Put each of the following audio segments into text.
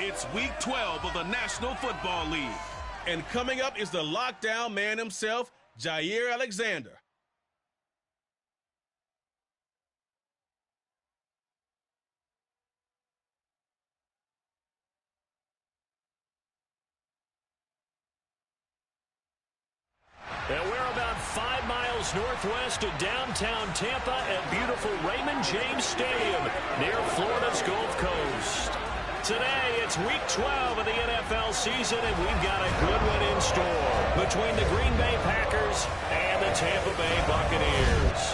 It's Week 12 of the National Football League. And coming up is the lockdown man himself, Jair Alexander. And we're about 5 miles northwest of downtown Tampa at beautiful Raymond James Stadium near Florida's Gulf Coast. Today, it's Week 12 of the NFL season, and we've got a good one in store between the Green Bay Packers and the Tampa Bay Buccaneers.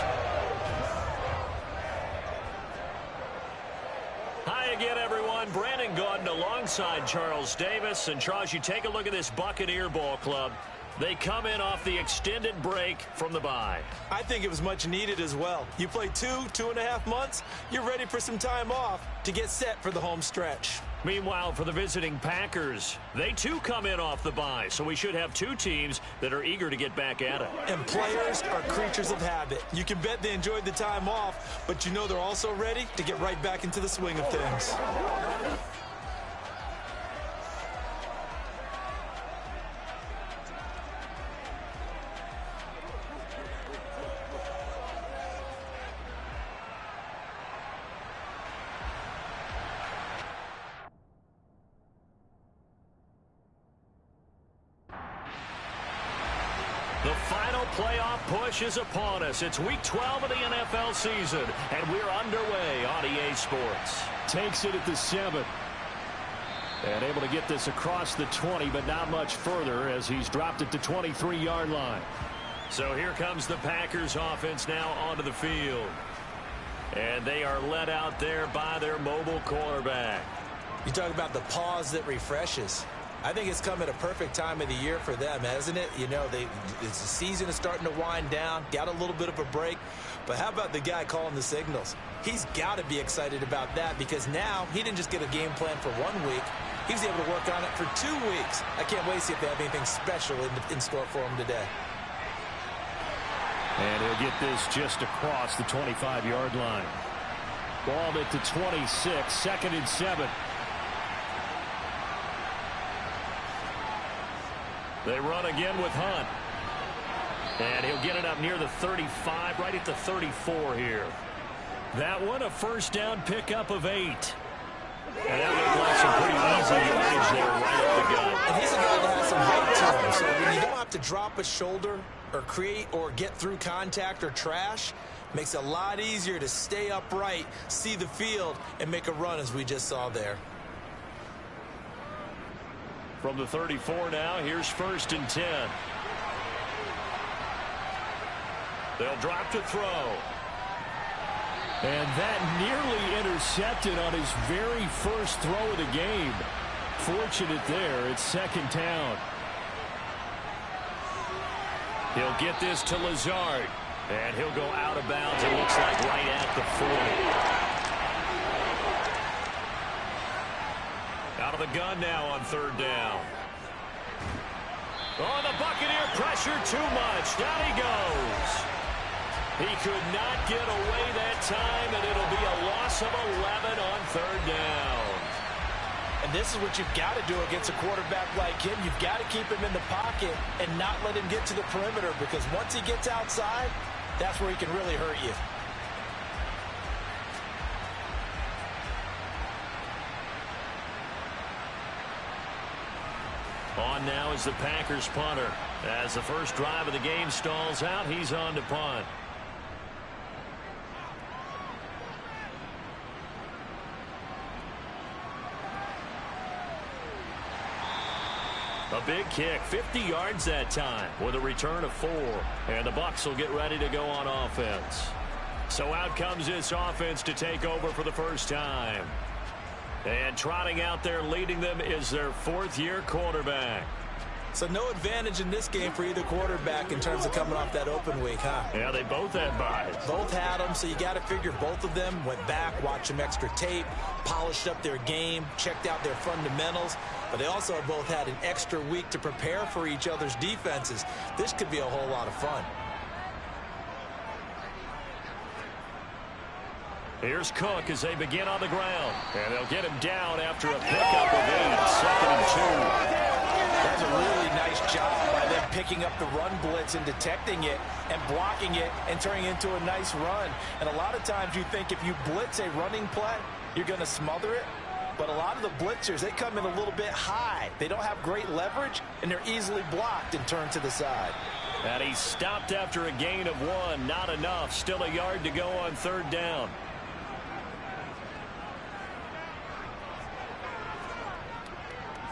Hi again, everyone. Brandon Gaudin alongside Charles Davis. And, Charles, you take a look at this Buccaneer ball club. They come in off the extended break from the bye. I think it was much needed as well. You play 2.5 months, you're ready for some time off to get set for the home stretch. Meanwhile, for the visiting Packers, they too come in off the bye, so we should have two teams that are eager to get back at it. And players are creatures of habit. You can bet they enjoyed the time off, but you know they're also ready to get right back into the swing of things. The final playoff push is upon us. It's Week 12 of the NFL season, and we're underway on EA Sports. Takes it at the 7. And able to get this across the 20, but not much further as he's dropped it to 23-yard line. So here comes the Packers offense now onto the field. And they are led out there by their mobile quarterback. You talk about the pause that refreshes. I think it's come at a perfect time of the year for them, hasn't it? You know, the season is starting to wind down, got a little bit of a break. But how about the guy calling the signals? He's got to be excited about that because now he didn't just get a game plan for 1 week. He was able to work on it for 2 weeks. I can't wait to see if they have anything special in store for him today. And he'll get this just across the 25-yard line. Balled at the 26, 2nd and 7. They run again with Hunt. And he'll get it up near the 35, right at the 34 here. That one, a first down pickup of 8. And that looked like some pretty easy yardage there right up the gut. And he's a guy that has some height to him. So when you don't have to drop a shoulder or create or get through contact or trash, makes it a lot easier to stay upright, see the field, and make a run as we just saw there. From the 34 now, here's 1st and 10. They'll drop to throw. And that nearly intercepted on his very first throw of the game. Fortunate there, it's 2nd down. He'll get this to Lazard. And he'll go out of bounds, it looks like right at the 40. Out of the gun now on 3rd down. Oh, the Buccaneer pressure too much. Down he goes. He could not get away that time, and it'll be a loss of 11 on 3rd down. And this is what you've got to do against a quarterback like him. You've got to keep him in the pocket and not let him get to the perimeter because once he gets outside, that's where he can really hurt you. On now is the Packers punter. As the first drive of the game stalls out, he's on to punt. A big kick, 50 yards that time with a return of 4. And the Bucs will get ready to go on offense. So out comes this offense to take over for the first time. And trotting out there leading them is their 4th-year quarterback. So no advantage in this game for either quarterback in terms of coming off that open week, huh? Yeah, they both had buys. Both had them, so you got to figure both of them went back, watched some extra tape, polished up their game, checked out their fundamentals. But they also both had an extra week to prepare for each other's defenses. This could be a whole lot of fun. Here's Cook as they begin on the ground. And they'll get him down after a pickup of 8, 2nd and 2. That's a really nice job by them picking up the run blitz and detecting it and blocking it and turning it into a nice run. And a lot of times you think if you blitz a running play, you're going to smother it. But a lot of the blitzers, they come in a little bit high. They don't have great leverage, and they're easily blocked and turned to the side. And he stopped after a gain of 1. Not enough. Still a yard to go on 3rd down.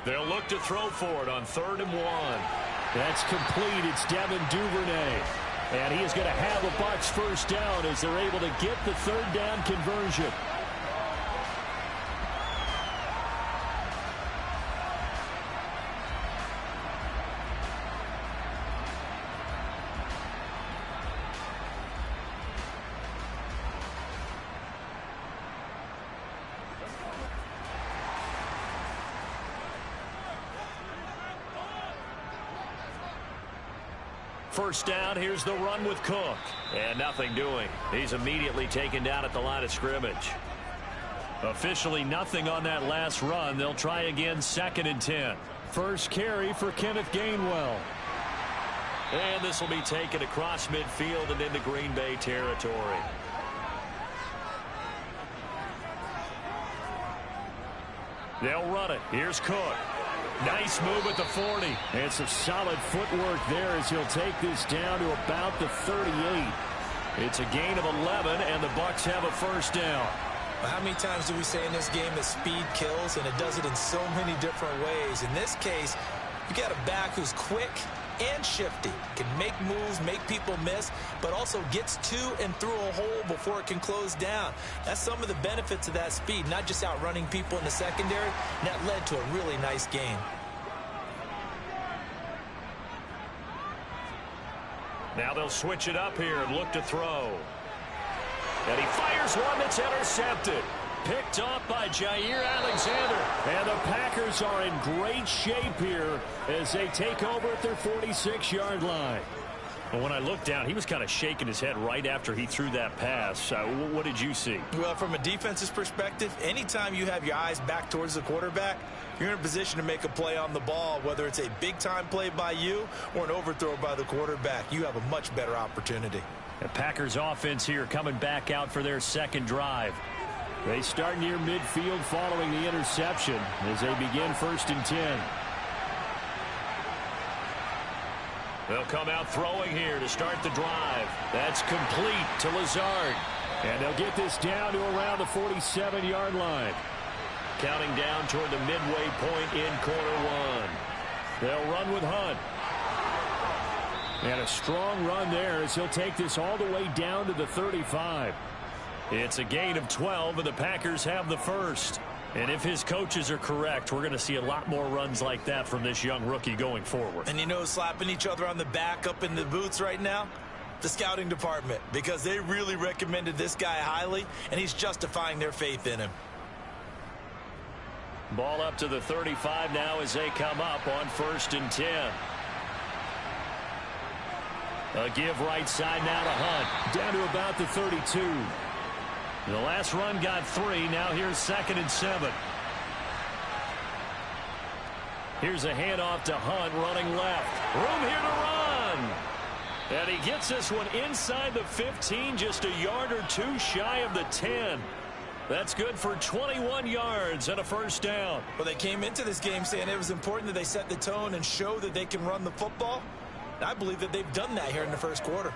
They'll look to throw for it on 3rd and 1. That's complete. It's Devin Duvernay. And he is going to have a Bucs first down as they're able to get the 3rd down conversion. First down, here's the run with Cook. And nothing doing. He's immediately taken down at the line of scrimmage. Officially nothing on that last run. They'll try again 2nd and 10. First carry for Kenneth Gainwell. And this will be taken across midfield and into Green Bay territory. They'll run it. Here's Cook. Nice move at the 40. And some solid footwork there as he'll take this down to about the 38. It's a gain of 11, and the Bucs have a first down. Well, how many times do we say in this game that speed kills, and it does it in so many different ways? In this case, you got a back who's quick and shifty, can make moves, make people miss, but also gets to and through a hole before it can close down. That's some of the benefits of that speed, not just outrunning people in the secondary. And that led to a really nice gain. Now they'll switch it up here and look to throw. And he fires one that's intercepted. Picked off by Jair Alexander. And the Packers are in great shape here as they take over at their 46-yard line. Well, when I looked down, he was kind of shaking his head right after he threw that pass. What did you see? Well, from a defense's perspective, anytime you have your eyes back towards the quarterback, you're in a position to make a play on the ball, whether it's a big-time play by you or an overthrow by the quarterback. You have a much better opportunity. The Packers offense here coming back out for their second drive. They start near midfield following the interception as they begin 1st and 10. They'll come out throwing here to start the drive. That's complete to Lazard. And they'll get this down to around the 47-yard line. Counting down toward the midway point in quarter 1. They'll run with Hunt. And a strong run there as he'll take this all the way down to the 35. It's a gain of 12, and the Packers have the first. And if his coaches are correct, we're going to see a lot more runs like that from this young rookie going forward. And you know, slapping each other on the back up in the boots right now? The scouting department, because they really recommended this guy highly, and he's justifying their faith in him. Ball up to the 35 now as they come up on 1st and 10. A give right side now to Hunt. Down to about the 32. The last run got 3. Now here's 2nd and 7. Here's a handoff to Hunt running left. Room here to run. And he gets this one inside the 15, just a yard or 2 shy of the 10. That's good for 21 yards and a first down. Well, they came into this game saying it was important that they set the tone and show that they can run the football. And I believe that they've done that here in the first quarter.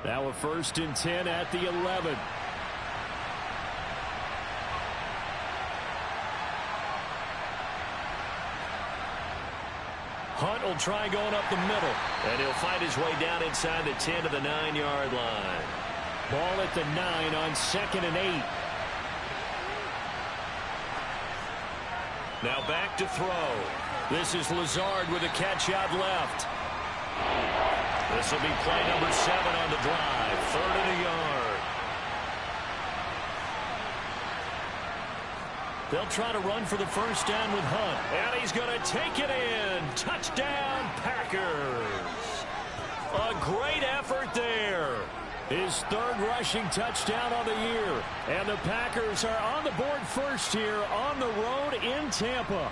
Now a 1st and 10 at the 11. Hunt will try going up the middle. And he'll find his way down inside the 10 to the 9-yard line. Ball at the 9 on 2nd and 8. Now back to throw. This is Lazard with a catch out left. This will be play number 7 on the drive. 3rd and a yard. They'll try to run for the first down with Hunt. And he's going to take it in. Touchdown, Packers. A great effort there. His third rushing touchdown of the year. And the Packers are on the board first here on the road in Tampa.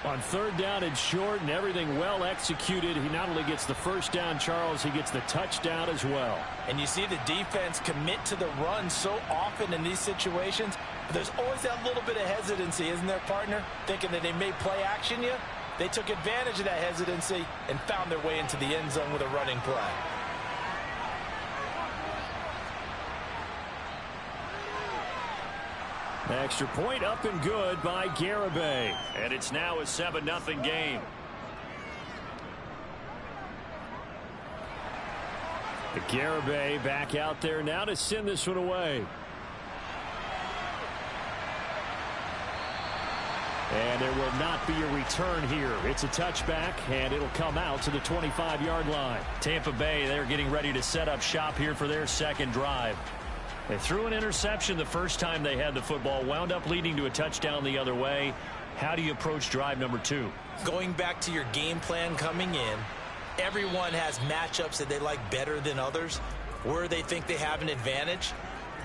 On third down and short and everything well executed, he not only gets the first down, Charles, he gets the touchdown as well. And you see the defense commit to the run so often in these situations. There's always that little bit of hesitancy, isn't there, partner? Thinking that they may play action you. They took advantage of that hesitancy and found their way into the end zone with a running play. Extra point up and good by Garibay. And it's now a 7-0 game. The Garibay back out there now to send this one away. And there will not be a return here. It's a touchback, and it'll come out to the 25-yard line. Tampa Bay, they're getting ready to set up shop here for their second drive. They threw an interception the first time they had the football, wound up leading to a touchdown the other way. How do you approach drive number 2? Going back to your game plan coming in, everyone has matchups that they like better than others, where they think they have an advantage.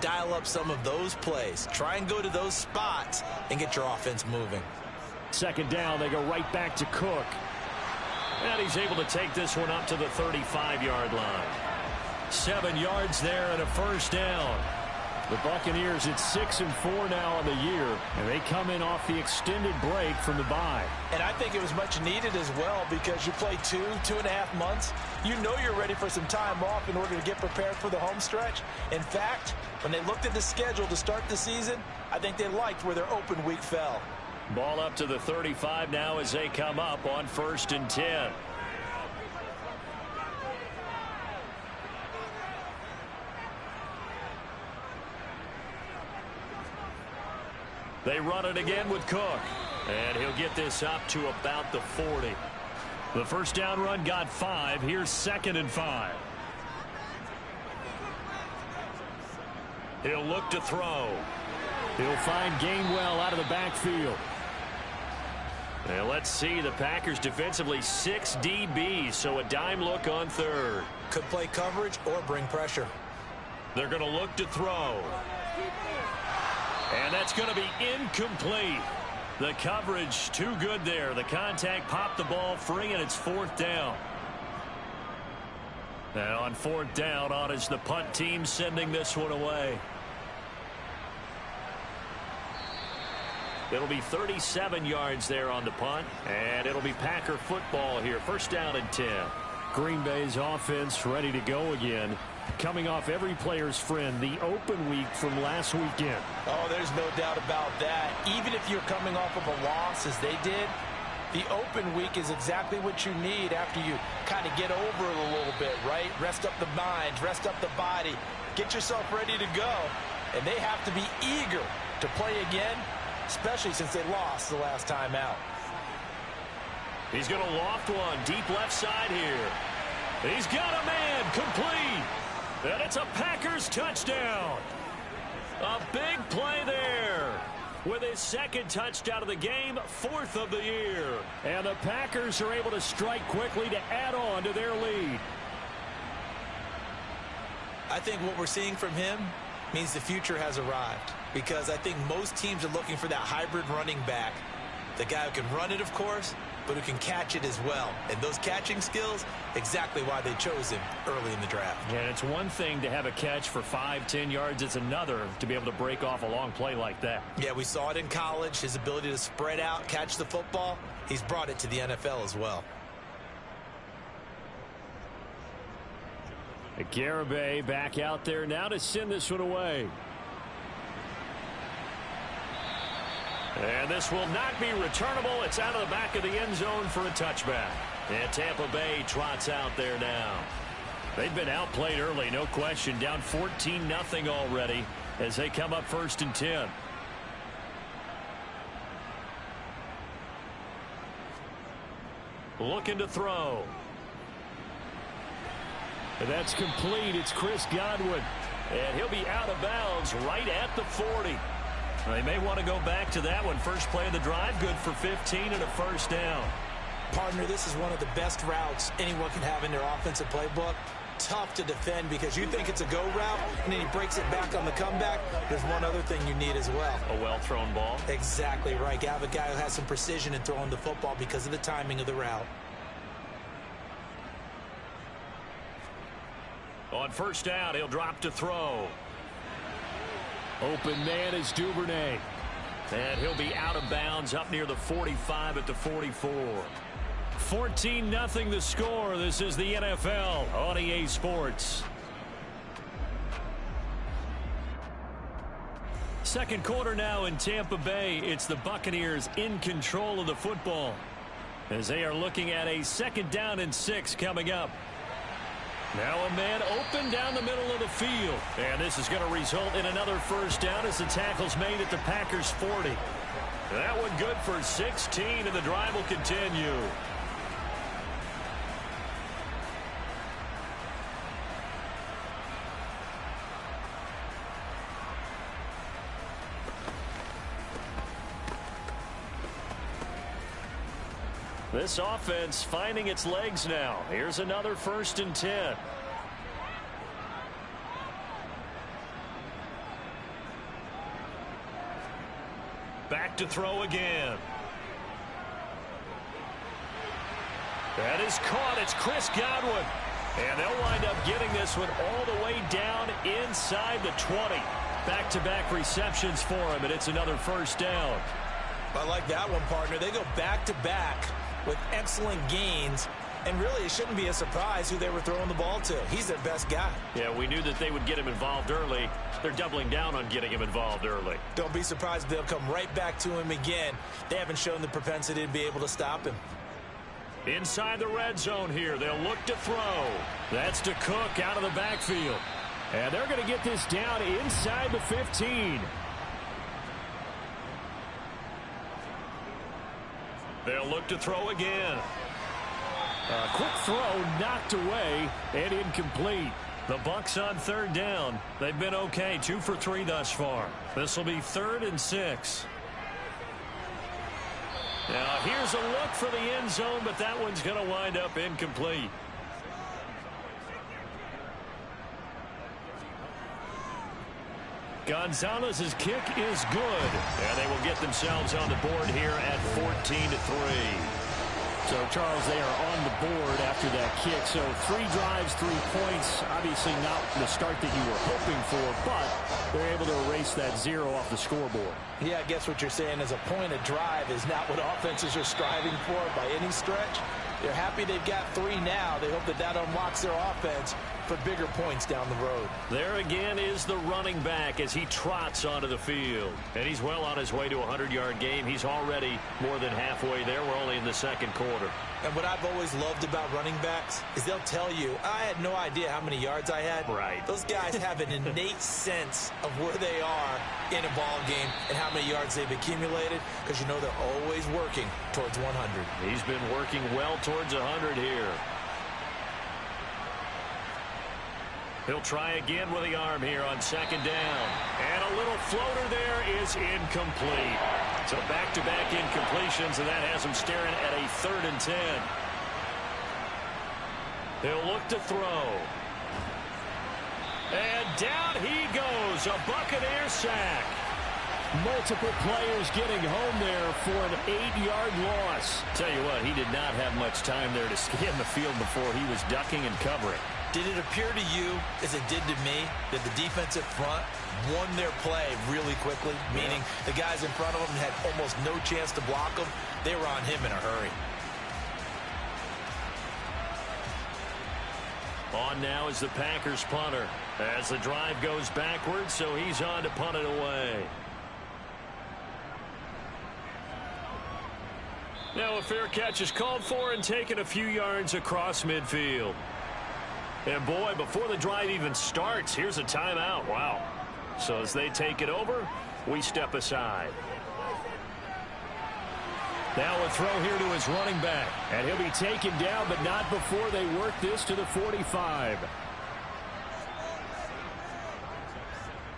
Dial up some of those plays. Try and go to those spots and get your offense moving. Second down, they go right back to Cook. And he's able to take this one up to the 35-yard line. 7 yards there and a first down. The Buccaneers at 6-4 now on the year, and they come in off the extended break from the bye. And I think it was much needed as well, because you play 2.5 months. You know you're ready for some time off in order to get prepared for the home stretch. In fact, when they looked at the schedule to start the season, I think they liked where their open week fell. Ball up to the 35 now as they come up on 1st and 10. They run it again with Cook. And he'll get this up to about the 40. The first down run got 5. Here's 2nd and 5. He'll look to throw. He'll find Gainwell out of the backfield. And let's see, the Packers defensively 6 DBs, so a dime look on 3rd. Could play coverage or bring pressure. They're going to look to throw. And that's going to be incomplete. The coverage too good there. The contact popped the ball free, and it's 4th down. And on 4th down, on is the punt team sending this one away. It'll be 37 yards there on the punt, and it'll be Packer football here. First down and 10. Green Bay's offense ready to go again. Coming off every player's friend, the open week from last weekend. Oh, there's no doubt about that. Even if you're coming off of a loss as they did, the open week is exactly what you need after you kind of get over it a little bit, right? Rest up the mind, rest up the body, get yourself ready to go. And they have to be eager to play again, especially since they lost the last time out. He's going to loft one deep left side here. He's got a man, complete. And it's a Packers touchdown. A big play there. With his 2nd touchdown of the game, 4th of the year. And the Packers are able to strike quickly to add on to their lead. I think what we're seeing from him means the future has arrived, because I think most teams are looking for that hybrid running back. The guy who can run it, of course, but who can catch it as well. And those catching skills, exactly why they chose him early in the draft. And it's one thing to have a catch for 5-10 yards. It's another to be able to break off a long play like that. Yeah, we saw it in college, his ability to spread out, catch the football. He's brought it to the NFL as well. Garibay back out there now to send this one away. And this will not be returnable. It's out of the back of the end zone for a touchback. And Tampa Bay trots out there now. They've been outplayed early, no question. Down 14-0 already as they come up 1st and 10. Looking to throw. And that's complete. It's Chris Godwin. And he'll be out of bounds right at the 40. They may want to go back to that one. First play of the drive, good for 15 and a first down. Partner, this is one of the best routes anyone can have in their offensive playbook. Tough to defend because you think it's a go route, and then he breaks it back on the comeback. There's one other thing you need as well. A well-thrown ball. Exactly right. You have a guy who has some precision in throwing the football because of the timing of the route. On first down, he'll drop to throw. Open man is Duvernay. And he'll be out of bounds up near the 45 at the 44. 14-0 the score. This is the NFL on EA Sports. Second quarter now in Tampa Bay. It's the Buccaneers in control of the football as they are looking at a 2nd down and 6 coming up. Now a man open down the middle of the field. And this is going to result in another first down as the tackle's made at the Packers 40. That one good for 16, and the drive will continue. This offense finding its legs now. Here's another 1st and 10. Back to throw again. That is caught. It's Chris Godwin. And they'll wind up getting this one all the way down inside the 20. Back-to-back receptions for him, and it's another 1st down. I like that one, partner. They go back-to-back with excellent gains, and really it shouldn't be a surprise who they were throwing the ball to. He's their best guy. Yeah, we knew that they would get him involved early. They're doubling down on getting him involved early. Don't be surprised if they'll come right back to him again. They haven't shown the propensity to be able to stop him. Inside the red zone here, they'll look to throw. That's to Cook out of the backfield. And they're going to get this down inside the 15. They'll look to throw again. A quick throw knocked away and incomplete. The Bucs on 3rd down. They've been okay, 2 for 3 thus far. This will be 3rd and 6. Now here's a look for the end zone, but that one's going to wind up incomplete. Gonzalez's kick is good, and they will get themselves on the board here at 14-3. So, Charles, they are on the board after that kick. So 3 drives, 3 points. Obviously not the start that you were hoping for, but they're able to erase that 0 off the scoreboard. Yeah, I guess what you're saying is a point a drive is not what offenses are striving for by any stretch. They're happy they've got 3 now. They hope that that unlocks their offense for bigger points down the road. There again is the running back as he trots onto the field. And he's well on his way to a 100-yard game. He's already more than halfway there. We're only in the 2nd quarter. And what I've always loved about running backs is they'll tell you, I had no idea how many yards I had. Right. Those guys have an innate sense of where they are in a ball game and how many yards they've accumulated, because you know they're always working towards 100. He's been working well towards 100 here. He'll try again with the arm here on 2nd down. And a little floater there is incomplete. So back-to-back incompletions, and that has him staring at a 3rd and 10. He'll look to throw. And down he goes, a Buccaneer sack. Multiple players getting home there for an 8-yard loss. Tell you what, he did not have much time there to scan the field before he was ducking and covering. Did it appear to you, as it did to me, that the defensive front won their play really quickly? Meaning the guys in front of them had almost no chance to block them. They were on him in a hurry. On now is the Packers punter as the drive goes backwards, so he's on to punt it away. Now a fair catch is called for and taken a few yards across midfield. And boy, before the drive even starts, here's a timeout. Wow. So as they take it over, we step aside. Now a throw here to his running back. And he'll be taken down, but not before they work this to the 45.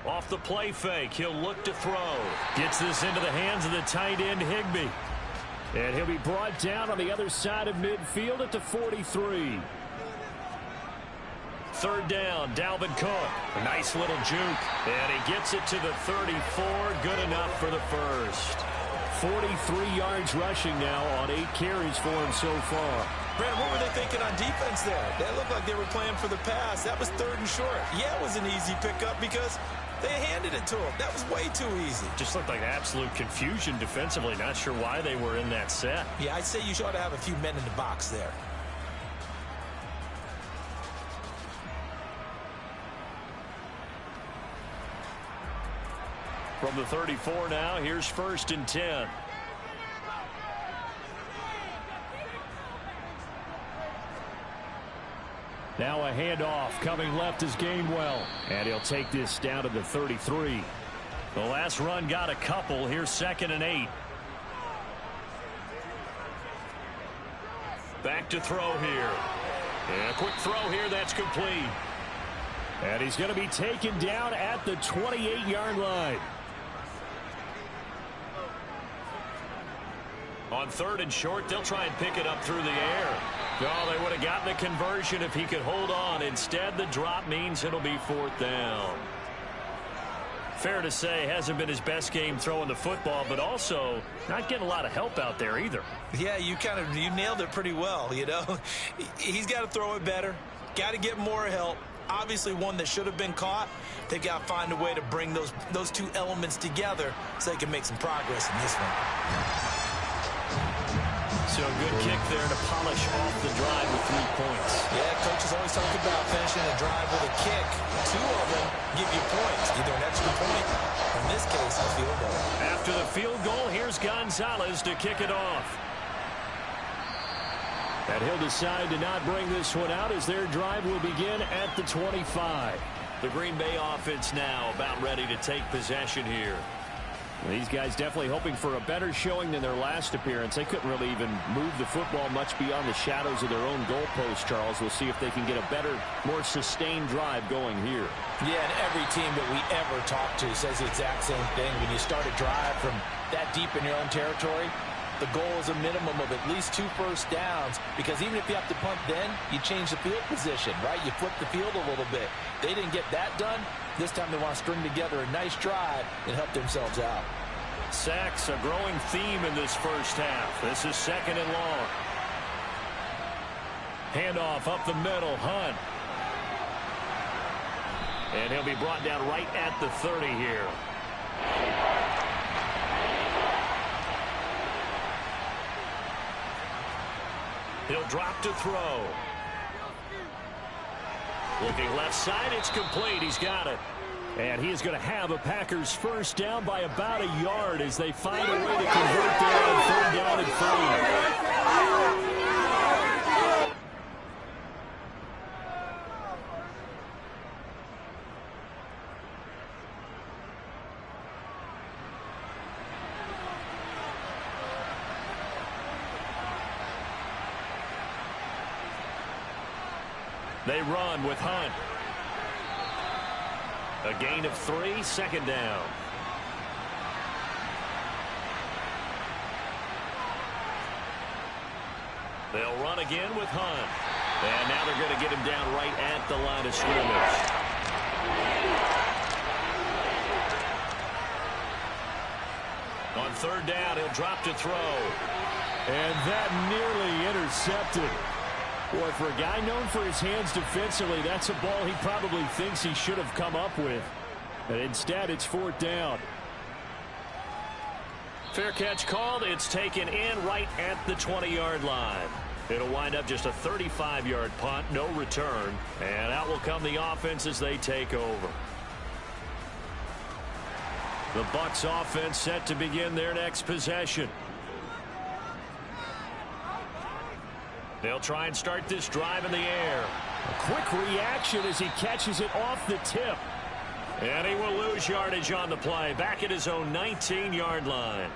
Off the play fake, he'll look to throw. Gets this into the hands of the tight end, Higbee. And he'll be brought down on the other side of midfield at the 43. Third down, Dalvin Cook. A nice little juke. And he gets it to the 34. Good enough for the first. 43 yards rushing now on 8 carries for him so far. Brandon, what were they thinking on defense there? They looked like they were playing for the pass. That was 3rd and short. Yeah, it was an easy pickup because they handed it to him. That was way too easy. Just looked like absolute confusion defensively. Not sure why they were in that set. Yeah, I'd say you ought to have a few men in the box there. From the 34 now, here's 1st and 10. Now a handoff coming left is Gainwell. And he'll take this down to the 33. The last run got a couple. Here's 2nd and 8. Back to throw here. And a quick throw here. That's complete. And he's going to be taken down at the 28-yard line. On 3rd and short, they'll try and pick it up through the air. Oh, they would have gotten the conversion if he could hold on. Instead, the drop means it'll be 4th down. Fair to say, hasn't been his best game throwing the football, but also not getting a lot of help out there either. Yeah, you nailed it pretty well, you know. He's got to throw it better. Got to get more help. Obviously one that should have been caught. They've got to find a way to bring those two elements together so they can make some progress in this one. So a good kick there to polish off the drive with 3 points. Yeah, coaches always talk about finishing a drive with a kick. 2 of them give you points, either an extra point, or in this case, a field goal. After the field goal, here's Gonzalez to kick it off. And he'll decide to not bring this one out as their drive will begin at the 25. The Green Bay offense now about ready to take possession here. These guys definitely hoping for a better showing than their last appearance. They couldn't really even move the football much beyond the shadows of their own goalpost, Charles. We'll see if they can get a better, more sustained drive going here. Yeah, and every team that we ever talk to says the exact same thing. When you start a drive from that deep in your own territory, the goal is a minimum of at least 2 first downs, because even if you have to punt then, you change the field position, right? You flip the field a little bit. They didn't get that done. This time they want to string together a nice drive and help themselves out. Sacks, a growing theme in this first half. This is 2nd and long. Handoff up the middle, Hunt. And he'll be brought down right at the 30 here. He'll drop to throw. Looking left side, it's complete. He's got it. And he is going to have a Packers first down by about a yard as they find a way to convert there on 3rd down and 5. They run with Hunt. A gain of 3, 2nd down. They'll run again with Hunt. And now they're going to get him down right at the line of scrimmage. On 3rd down, he'll drop to throw. And that nearly intercepted. Boy, for a guy known for his hands defensively, that's a ball he probably thinks he should have come up with. But instead, it's 4th down. Fair catch called. It's taken in right at the 20-yard line. It'll wind up just a 35-yard punt, no return. And out will come the offense as they take over. The Bucs offense set to begin their next possession. They'll try and start this drive in the air. A quick reaction as he catches it off the tip. And he will lose yardage on the play. Back at his own 19-yard line.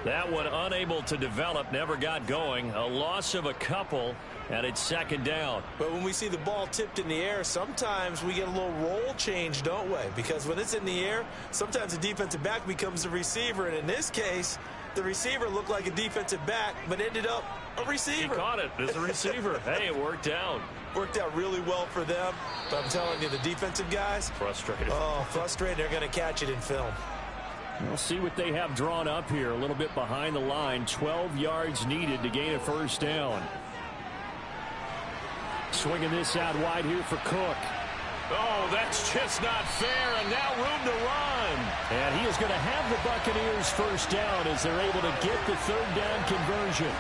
That one unable to develop, never got going. A loss of a couple, and it's 2nd down. But when we see the ball tipped in the air, sometimes we get a little roll change, don't we? Because when it's in the air, sometimes the defensive back becomes the receiver. And in this case, The receiver looked like a defensive back, but ended up a receiver. He caught it as a receiver. Hey, it worked out. Worked out really well for them. But I'm telling you, the defensive guys. Frustrated. Oh, frustrated. They're going to catch it in film. We'll see what they have drawn up here. A little bit behind the line. 12 yards needed to gain a first down. Swinging this out wide here for Cook. Oh, that's just not fair, and now room to run. And he is going to have the Buccaneers first down as they're able to get the third down conversion.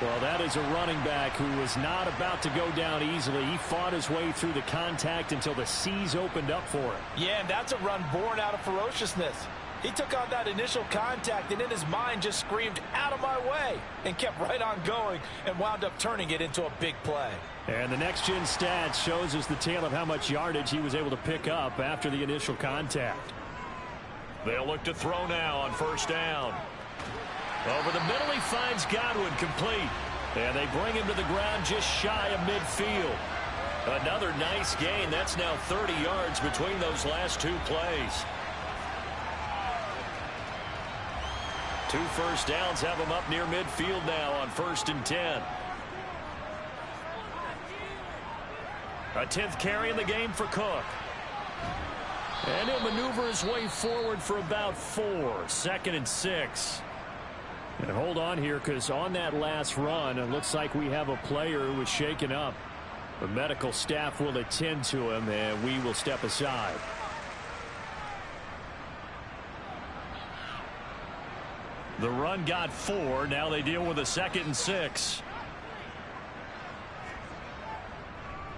Well, that is a running back who was not about to go down easily. He fought his way through the contact until the seas opened up for him. Yeah, and that's a run born out of ferociousness. He took on that initial contact and in his mind just screamed, "Out of my way," and kept right on going and wound up turning it into a big play. And the next-gen stats shows us the tale of how much yardage he was able to pick up after the initial contact. They'll look to throw now on first down. Over the middle, he finds Godwin complete. And they bring him to the ground just shy of midfield. Another nice gain. That's now 30 yards between those last two plays. 2 first downs have him up near midfield now on 1st and 10. A 10th carry in the game for Cook. And he'll maneuver his way forward for about 4. 2nd and 6. And hold on here, because on that last run, it looks like we have a player who was shaken up. The medical staff will attend to him, and we will step aside. The run got 4. Now they deal with a 2nd and 6.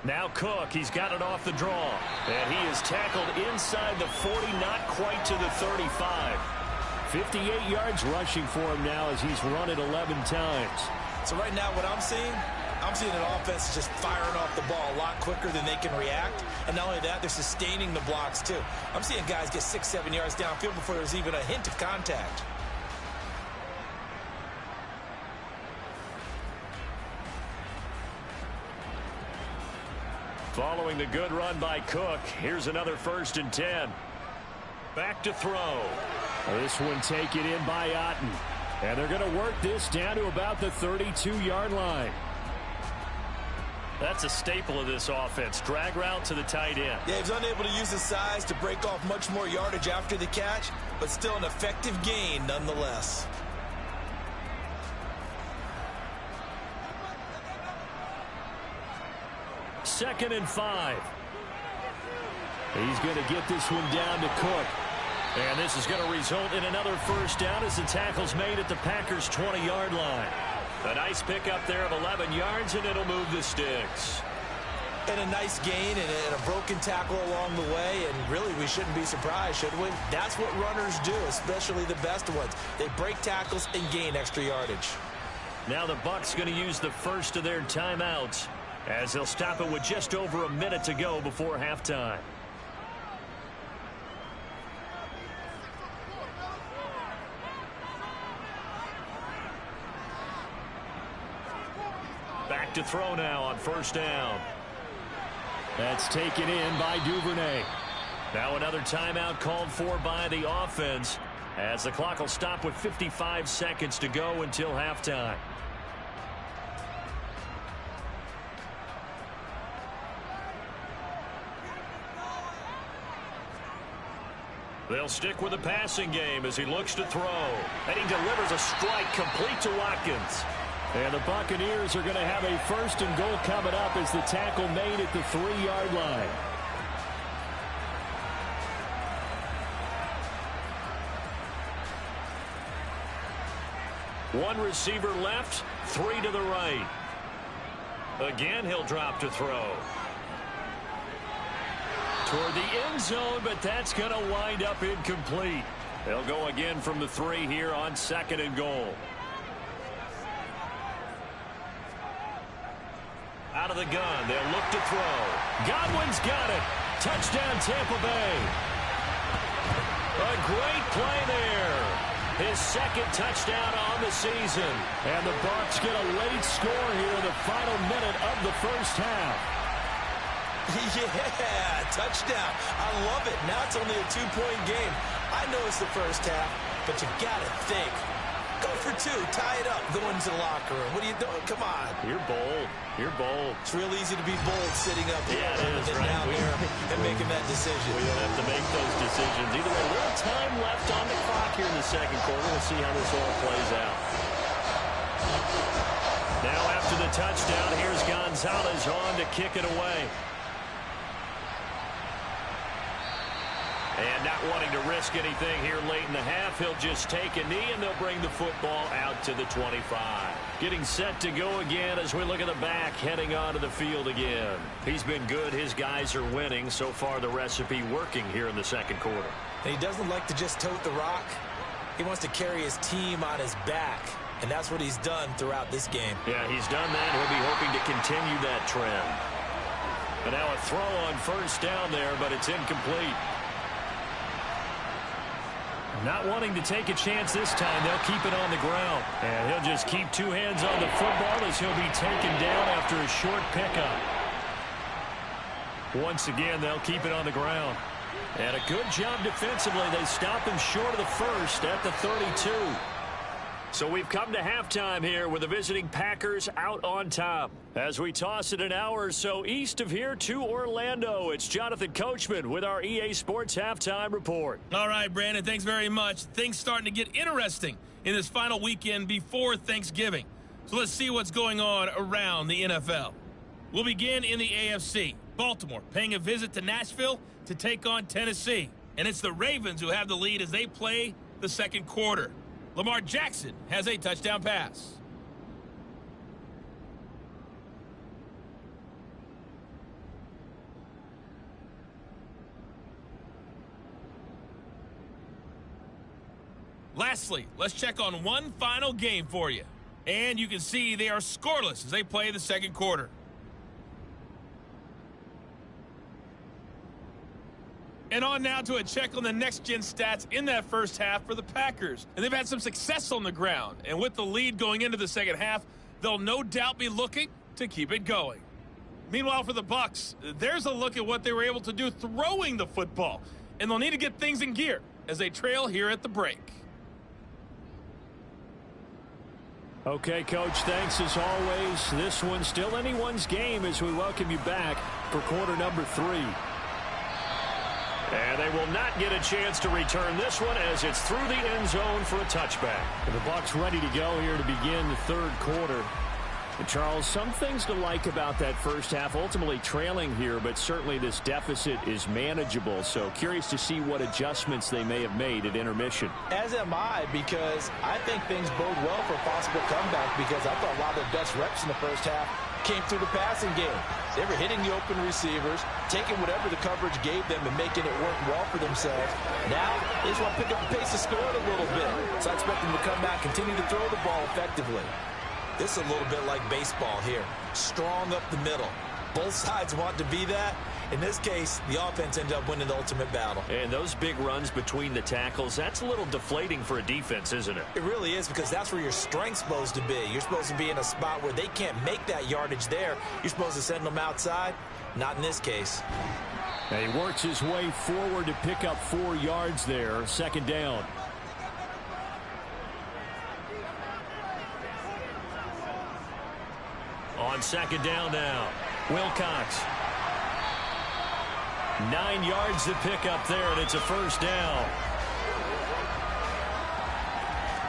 Now Cook, he's got it off the draw. And he is tackled inside the 40, not quite to the 35. 58 yards rushing for him now as he's run it 11 times. So right now what I'm seeing an offense just firing off the ball a lot quicker than they can react. And not only that, they're sustaining the blocks too. I'm seeing guys get 6-7 yards downfield before there's even a hint of contact. Following the good run by Cook, here's another 1st and 10. Back to throw. This one taken in by Otten. And they're going to work this down to about the 32-yard line. That's a staple of this offense. Drag route to the tight end. Yeah, he's unable to use his size to break off much more yardage after the catch, but still an effective gain nonetheless. Second and 5. He's going to get this one down to Cook. And this is going to result in another first down as the tackle's made at the Packers' 20-yard line. A nice pickup there of 11 yards, and it'll move the sticks. And a nice gain and a broken tackle along the way, and really we shouldn't be surprised, should we? That's what runners do, especially the best ones. They break tackles and gain extra yardage. Now the Bucs going to use the first of their timeouts as they'll stop it with just over a minute to go before halftime. Back to throw now on first down. That's taken in by Duvernay. Now another timeout called for by the offense as the clock will stop with 55 seconds to go until halftime. They'll stick with the passing game as he looks to throw. And he delivers a strike complete to Watkins. And the Buccaneers are going to have a 1st and goal coming up as the tackle made at the 3-yard line. One receiver left, 3 to the right. Again, he'll drop to throw. Toward the end zone, but that's going to wind up incomplete. They'll go again from the 3 here on 2nd and goal. Out of the gun, they'll look to throw. Godwin's got it. Touchdown, Tampa Bay. A great play there. His 2nd touchdown on the season. And the Bucs get a late score here in the final minute of the first half. Yeah, touchdown. I love it. Now it's only a 2-point game. I know it's the first half, but you got to think Go for 2. Tie it up. Go into the locker room. What are you doing? Come on. You're bold. You're bold. It's real easy to be bold sitting up here down there and making that decision. We don't have to make those decisions. Either way, a little time left on the clock here in the second quarter. We'll see how this all plays out. Now after the touchdown, here's Gonzalez on to kick it away. And not wanting to risk anything here late in the half, he'll just take a knee, and they'll bring the football out to the 25. Getting set to go again as we look at the back, heading onto the field again. He's been good. His guys are winning. So far, the recipe working here in the second quarter. And he doesn't like to just tote the rock. He wants to carry his team on his back, and that's what he's done throughout this game. Yeah, he's done that. He'll be hoping to continue that trend. And now a throw on first down there, but it's incomplete. Not wanting to take a chance this time. They'll keep it on the ground. And he'll just keep 2 hands on the football as he'll be taken down after a short pickup. Once again, they'll keep it on the ground. And a good job defensively. They stop him short of the first at the 32. So we've come to halftime here with the visiting Packers out on top. As we toss it an hour or so east of here to Orlando, it's Jonathan Coachman with our EA Sports Halftime Report. All right, Brandon, thanks very much. Things starting to get interesting in this final weekend before Thanksgiving. So let's see what's going on around the NFL. We'll begin in the AFC. Baltimore paying a visit to Nashville to take on Tennessee. And it's the Ravens who have the lead as they play the second quarter. Lamar Jackson has a touchdown pass. Lastly, let's check on one final game for you. And you can see they are scoreless as they play the second quarter. And on now to a check on the next-gen stats in that first half for the Packers. And they've had some success on the ground. And with the lead going into the second half, they'll no doubt be looking to keep it going. Meanwhile, for the Bucs, there's a look at what they were able to do throwing the football. And they'll need to get things in gear as they trail here at the break. Okay, Coach, thanks as always. This one's still anyone's game as we welcome you back for quarter number 3. And they will not get a chance to return this one as it's through the end zone for a touchback. And the Bucs ready to go here to begin the third quarter. And Charles, some things to like about that first half, ultimately trailing here, but certainly this deficit is manageable. So curious to see what adjustments they may have made at intermission. As am I, because I think things bode well for a possible comeback, because I thought a lot of their best reps in the first half came through the passing game. They were hitting the open receivers, taking whatever the coverage gave them and making it work well for themselves. Now, they just want to pick up the pace of scoring a little bit. So I expect them to come back, continue to throw the ball effectively. This is a little bit like baseball here. Strong up the middle. Both sides want to be that. In this case, the offense ended up winning the ultimate battle. And those big runs between the tackles, that's a little deflating for a defense, isn't it? It really is, because that's where your strength's supposed to be. You're supposed to be in a spot where they can't make that yardage there. You're supposed to send them outside. Not in this case. And he works his way forward to pick up 4 yards there. Second down. On second down now, Wilcox. 9 yards to pick up there, and it's a first down.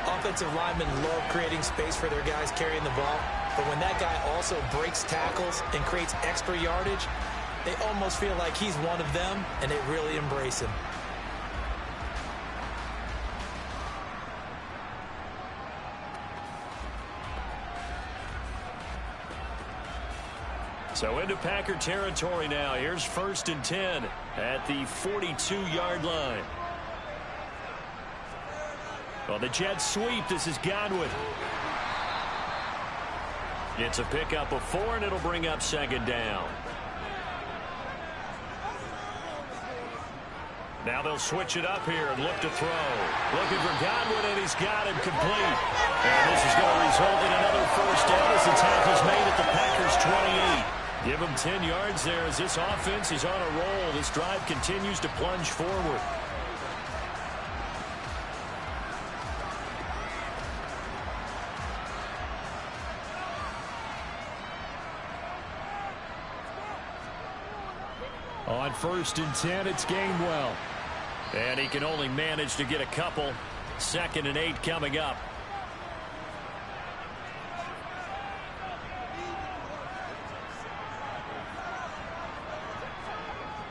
Offensive linemen love creating space for their guys carrying the ball, but when that guy also breaks tackles and creates extra yardage, they almost feel like he's one of them, and they really embrace him. So into Packer territory now. Here's 1st and 10 at the 42-yard line. On the jet sweep, this is Godwin. It's a pickup of 4, and it'll bring up second down. Now they'll switch it up here and look to throw. Looking for Godwin, and he's got him complete. And this is going to result in another first down as the tackle's made at the Packers' 28. Give him 10 yards there as this offense is on a roll. This drive continues to plunge forward. On 1st and 10, it's Gainwell. And he can only manage to get a couple. 2nd and 8 coming up.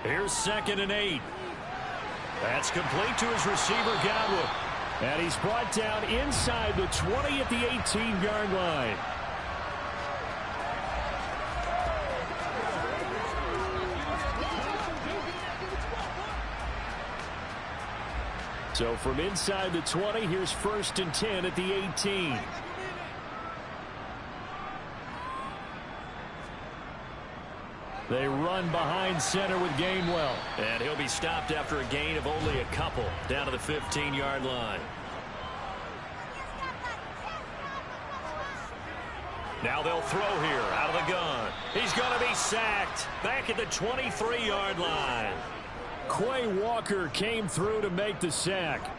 Here's 2nd and 8. That's complete to his receiver, Godwin. And he's brought down inside the 20 at the 18-yard line. So from inside the 20, here's 1st and 10 at the 18. They run behind center with Gainwell. And he'll be stopped after a gain of only a couple down to the 15-yard line. Now they'll throw here out of the gun. He's going to be sacked back at the 23-yard line. Quay Walker came through to make the sack.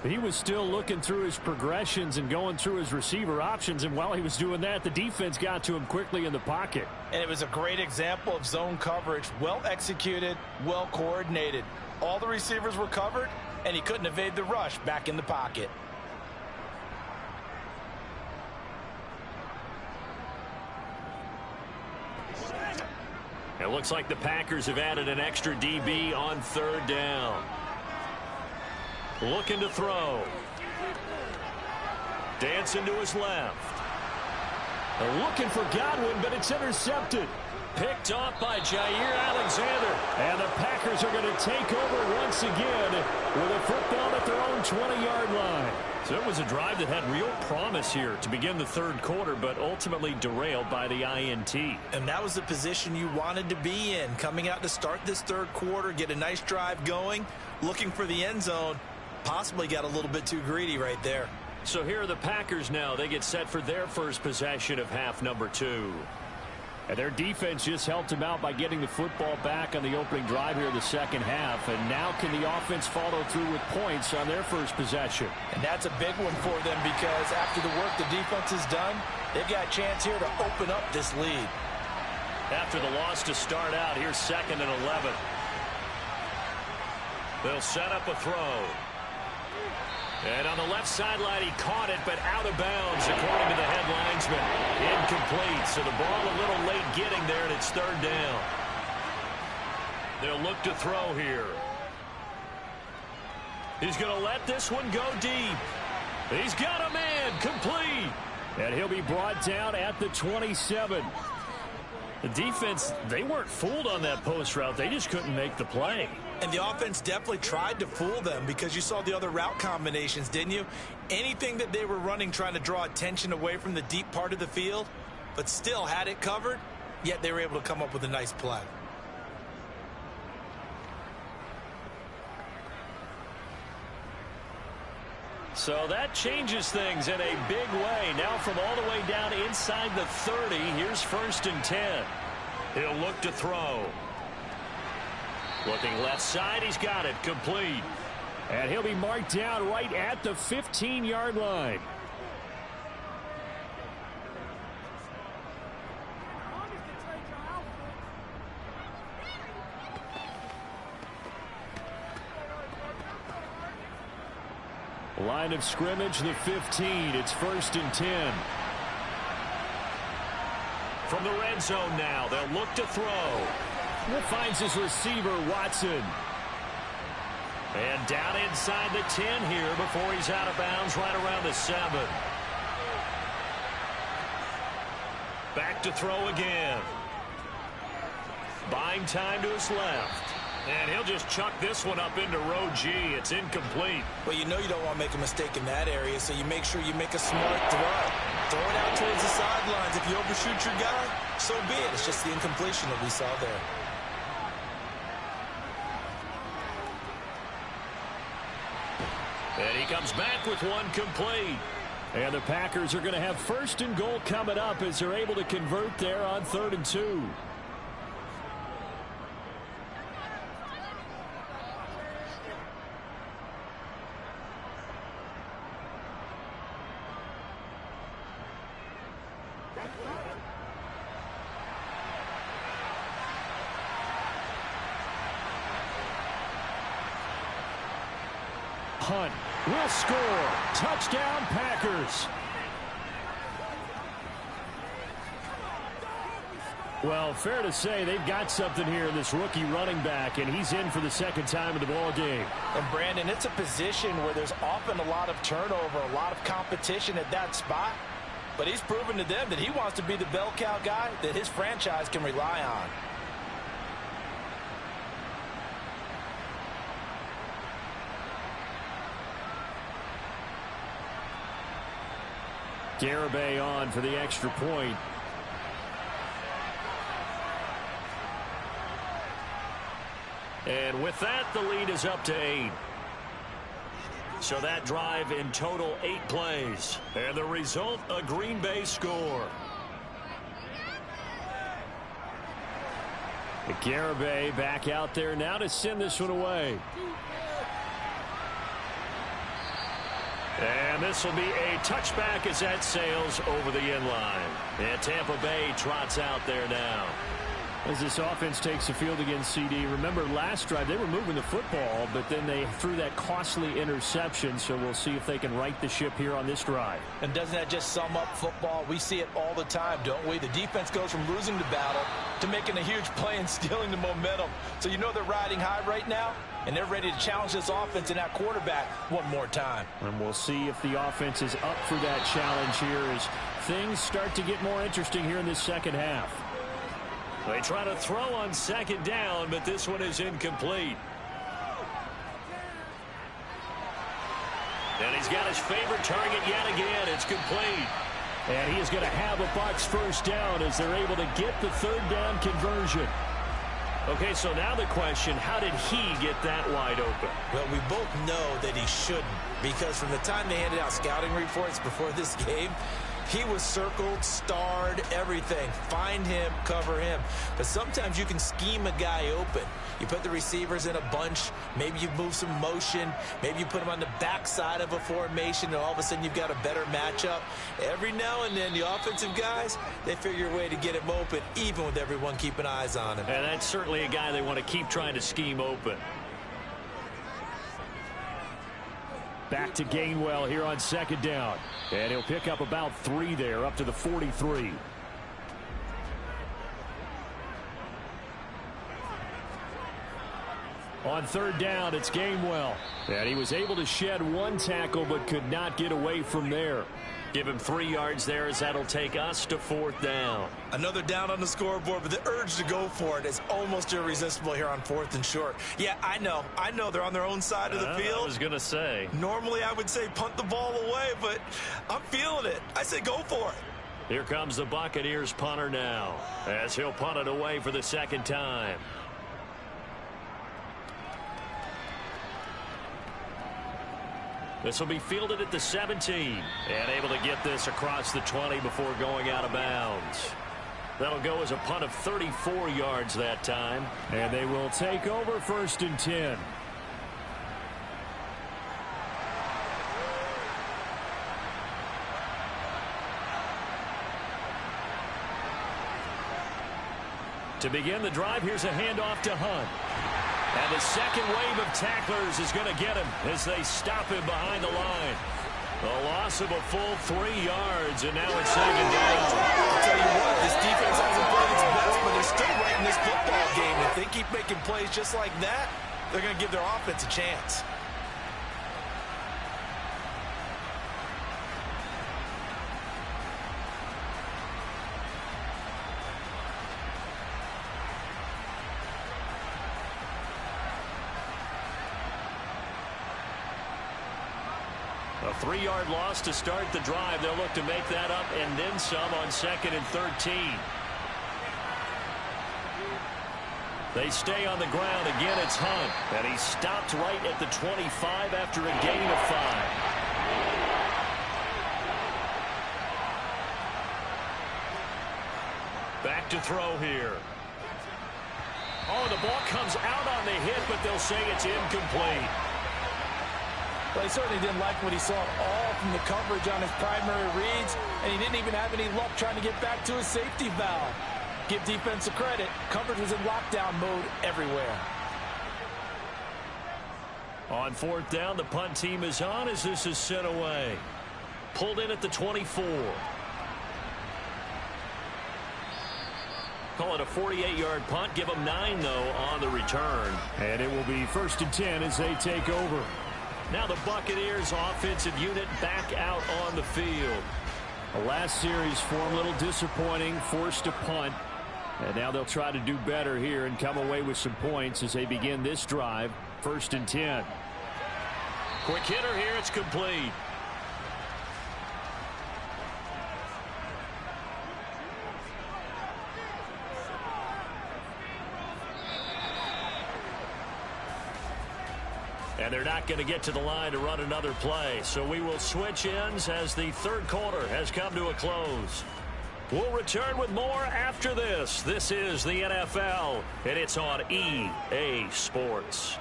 He was still looking through his progressions and going through his receiver options, and while he was doing that, the defense got to him quickly in the pocket. And it was a great example of zone coverage. Well executed, well coordinated. All the receivers were covered, and he couldn't evade the rush back in the pocket. It looks like the Packers have added an extra DB on 3rd down. Looking to throw. Dancing to his left. Looking for Godwin, but it's intercepted. Picked off by Jair Alexander. And the Packers are going to take over once again with a football at their own 20-yard line. So it was a drive that had real promise here to begin the 3rd quarter, but ultimately derailed by the INT. And that was the position you wanted to be in. Coming out to start this 3rd quarter, get a nice drive going, looking for the end zone. Possibly got a little bit too greedy right there. So here are the Packers now. They get set for their first possession of half number 2. And their defense just helped them out by getting the football back on the opening drive here in the 2nd half. And now can the offense follow through with points on their first possession? And that's a big one for them because after the work the defense has done, they've got a chance here to open up this lead. After the loss to start out, here's 2nd and 11. They'll set up a throw. And on the left sideline, he caught it, but out of bounds, according to the head linesman. Incomplete, so the ball a little late getting there, and it's 3rd down. They'll look to throw here. He's going to let this one go deep. He's got a man, complete. And he'll be brought down at the 27. The defense, they weren't fooled on that post route. They just couldn't make the play. And the offense definitely tried to fool them because you saw the other route combinations, didn't you? Anything that they were running trying to draw attention away from the deep part of the field, but still had it covered, yet they were able to come up with a nice play. So that changes things in a big way. Now from all the way down inside the 30, here's 1st and 10. He'll look to throw. Looking left side, he's got it, complete. And he'll be marked down right at the 15-yard line. Line of scrimmage, the 15. It's 1st and 10. From the red zone now, they'll look to throw. Finds his receiver, Watson. And down inside the 10 here before he's out of bounds right around the 7. Back to throw again. Buying time to his left. And he'll just chuck this one up into row G. It's incomplete. Well, you know you don't want to make a mistake in that area, so you make sure you make a smart throw. Throw it out towards the sidelines. If you overshoot your guy, so be it. It's just the incompletion that we saw there. And he comes back with one complete. And the Packers are going to have 1st and goal coming up as they're able to convert there on 3rd and 2. punt. Will score. Touchdown, Packers. Well, fair to say they've got something here in this rookie running back, and he's in for the second time in the ball game. And, Brandon, it's a position where there's often a lot of turnover, a lot of competition at that spot. But he's proven to them that he wants to be the bell cow guy that his franchise can rely on. Garibay on for the extra point. And with that, the lead is up to 8. So that drive in total 8 plays. And the result, a Green Bay score. Garibay back out there now to send this one away. And this will be a touchback as that sails over the end line. And Tampa Bay trots out there now. As this offense takes the field against CD, remember last drive they were moving the football, but then they threw that costly interception, so we'll see if they can right the ship here on this drive. And doesn't that just sum up football? We see it all the time, don't we? The defense goes from losing the battle to making a huge play and stealing the momentum. So you know they're riding high right now, and they're ready to challenge this offense and that quarterback one more time. And we'll see if the offense is up for that challenge here as things start to get more interesting here in this second half. They try to throw on second down, but this one is incomplete. And he's got his favorite target yet again. It's complete. And he is going to have a Bucs first down as they're able to get the third down conversion. Okay, so now the question, how did he get that wide open? Well, we both know that he shouldn't, because from the time they handed out scouting reports before this game, he was circled, starred, everything. Find him, cover him. But sometimes you can scheme a guy open. You put the receivers in a bunch. Maybe you move some motion. Maybe you put them on the backside of a formation, and all of a sudden you've got a better matchup. Every now and then, the offensive guys, they figure a way to get him open, even with everyone keeping eyes on him. And that's certainly a guy they want to keep trying to scheme open. Back to Gainwell here on second down. And he'll pick up about 3 there, up to the 43. On third down, it's Gainwell. And he was able to shed 1 tackle, but could not get away from there. Give him 3 yards there as that'll take us to 4th down. Another down on the scoreboard, but the urge to go for it is almost irresistible here on 4th and short. Yeah, I know they're on their own side of the field. I was going to say. Normally I would say punt the ball away, but I'm feeling it. I say go for it. Here comes the Buccaneers punter now, as he'll punt it away for the second time. This will be fielded at the 17. And able to get this across the 20 before going out of bounds. That'll go as a punt of 34 yards that time. And they will take over 1st and 10. To begin the drive, here's a handoff to Hunt. And the second wave of tacklers is going to get him as they stop him behind the line. A loss of a full 3 yards, and now it's second down. I'll tell you what, this defense hasn't played its best, but they're still right in this football game. If they keep making plays just like that, they're going to give their offense a chance. A 3-yard loss to start the drive. They'll look to make that up and then some on 2nd and 13. They stay on the ground. Again, it's Hunt. And he stopped right at the 25 after a gain of 5. Back to throw here. Oh, the ball comes out on the hit, but they'll say it's incomplete. Well, he certainly didn't like what he saw all from the coverage on his primary reads, and he didn't even have any luck trying to get back to his safety valve. Give defense a credit. Coverage was in lockdown mode everywhere. On fourth down, the punt team is on as this is sent away. Pulled in at the 24. Call it a 48-yard punt. Give them 9, though, on the return. And it will be 1st and 10 as they take over. Now the Buccaneers offensive unit back out on the field. The last series for them, a little disappointing, forced a punt. And now they'll try to do better here and come away with some points as they begin this drive. 1st and 10. Quick hitter here. It's complete. And they're not going to get to the line to run another play. So we will switch ends as the third quarter has come to a close. We'll return with more after this. This is the NFL, and it's on EA Sports.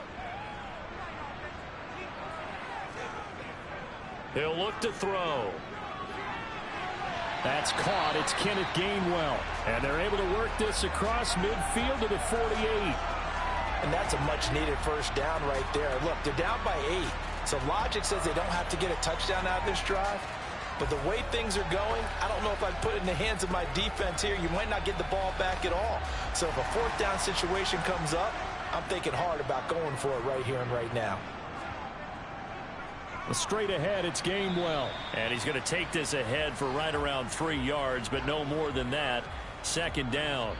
He'll look to throw. That's caught. It's Kenneth Gainwell. And they're able to work this across midfield to the 48. And that's a much-needed first down right there. Look, they're down by 8. So logic says they don't have to get a touchdown out of this drive. But the way things are going, I don't know if I'd put it in the hands of my defense here. You might not get the ball back at all. So if a fourth down situation comes up, I'm thinking hard about going for it right here and right now. Straight ahead, it's Gainwell. And he's going to take this ahead for right around 3 yards, but no more than that. 2nd down.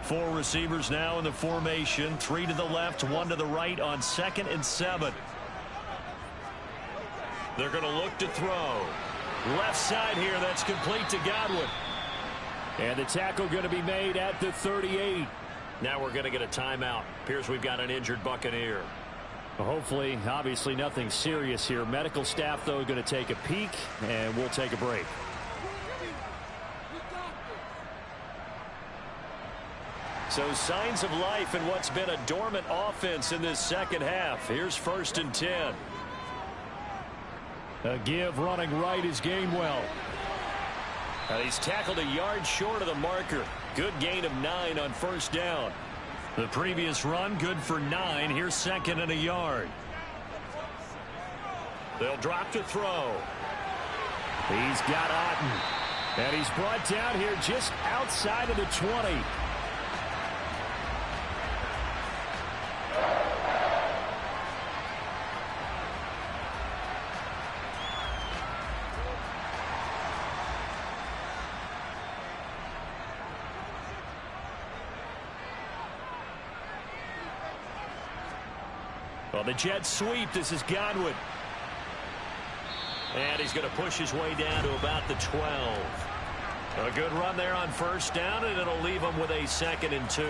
4 receivers now in the formation. 3 to the left, 1 to the right on 2nd and 7. They're going to look to throw. Left side here, that's complete to Godwin. And the tackle going to be made at the 38. Now we're going to get a timeout. Appears we've got an injured Buccaneer. Hopefully, obviously nothing serious here. Medical staff, though, going to take a peek, and we'll take a break. So signs of life in what's been a dormant offense in this second half. Here's 1st and 10. A give running right is Gainwell. He's tackled a yard short of the marker. Good gain of 9 on 1st down. The previous run good for 9. Here's 2nd and a yard. They'll drop to throw. He's got Otten. And he's brought down here just outside of the 20. Well, the jet sweep. This is Godwin. And he's going to push his way down to about the 12. A good run there on 1st down, and it'll leave him with a 2nd and 2.